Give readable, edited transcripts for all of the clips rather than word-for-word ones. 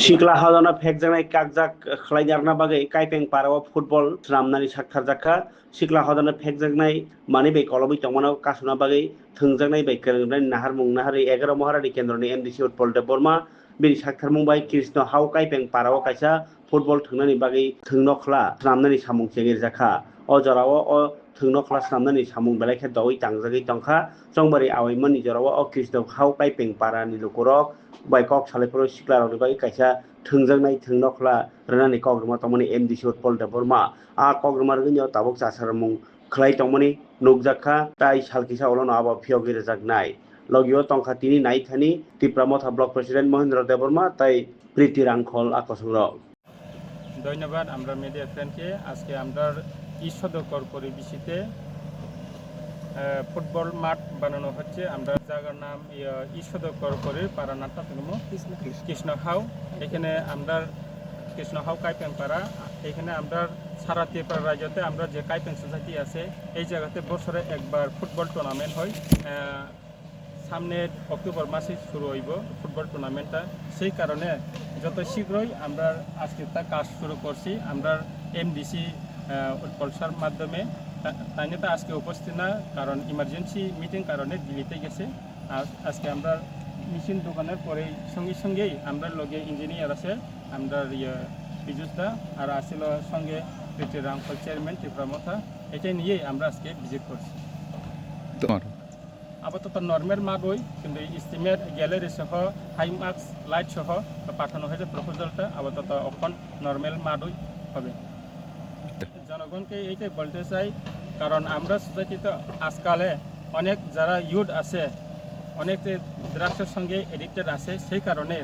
Sikla hadana phekjanai kakjak khlaijarna bagui kaipeng parao football swnamnani saktarjakha sikla hadana phekjaknai mani bai kolobui tongmano kasuna bagui thwngjaknai bai kwrwngnai naharmung nahari 11 Moharani Kendroni MDC Utpal Dev Burma bini saktarmung bai Krishna Hau kaipeng parao kaisa football thwngnani bagui thwngnokhla swnamnani samung chengirjakha o jorao o thwngnokhla swnamnani samung belai khe dogui tangjagui tongkha chongbari awaimani jorao o Krishna Hau kaipeng parani lukurok bai kok salaiporo sikla rokni bai kaisa thwngjaknai thwngnokhla rwnani kogrima tongmani MDC Utpal Dev Burma a kogrima rwgui tabuk chasarmung khlai tongmani nukjakha tai salkisa olono abo phiyogui rwjaknai logio tongkha tini naithani Tipramotha Block President Mohendra Dev Burma tai Priti Rangkhol akosongrok। ধন্যবাদ আমরা media ফ্রেন্ডকে আজকে আমরা ঈশ্বরদকর পরিবেশিতে football মাঠ বানানো হচ্ছে আমরা জায়গার নাম ঈশ্বরদকর করে পাড়ানাটা কৃষ্ণ হাউ এখানে আমরা কৃষ্ণ হাউ কাইপেং পাড়া এখানে আমরা সারা ত্রিপুরা রাজ্যতে আমরা যে কাইপেং সোসাইটি আছে এই জায়গাতে বছরে একবার ফুটবল টুর্নামেন্ট হয় সামনে অক্টোবর মাসে শুরু হইব ফুটবল টুর্নামেন্টটা সেই কারণে যত শীঘ্রই আমরা আজকে তা কাজ শুরু করছি আমরা এমডিসি উৎপলসার মাধ্যমে তাই নিয়ে আজকে উপস্থিত না কারণ ইমার্জেন্সি মিটিং কারণে দিল্লিতে গেছে আজকে আমরা মেশিন দোকানের পরেই সঙ্গেই আমরা লগে ইঞ্জিনিয়ার আছে আমরা পীযুষ দা আর আসিল সঙ্গে প্রিতি রাংখল চেয়ারম্যান ত্রিপুরামথা এটাই নিয়েই আমরা আজকে ভিজিট করছি। আপাতত নর্মেল মাঠ হই কিন্তু স্টিমের গ্যালারি সহ হাই মার্কস লাইট সহ পাঠানো হয়েছে প্রপোজালটা আপাতত এখন নর্মেল মাঠ হবে। জনগণকে এইটাই বলতে চাই কারণ আমরা সোসাইটিতে আজকালে অনেক যারা ইউথ আছে অনেক ড্রাগসের সঙ্গে এডিক্টেড আছে সেই কারণে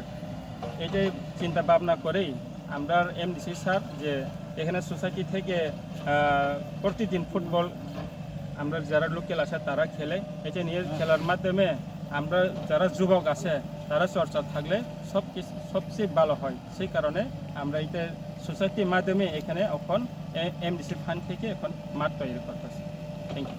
এইটাই চিন্তা ভাবনা করেই আমরা এমডিসি স্যার যে এখানে সোসাইটি থেকে প্রতিদিন ফুটবল আমরা যারা লোকাল আছে তারা খেলে এটা নিয়ে খেলার মাধ্যমে আমরা যারা যুবক আছে তারা চর্চা থাকলে সবচেয়ে ভালো হয় সেই কারণে আমরা এটা সোসাইটির মাধ্যমে এখানে এখন এমডিসি ফান্ড থেকে এখন মাঠ তৈরি করতেছি। Thank you.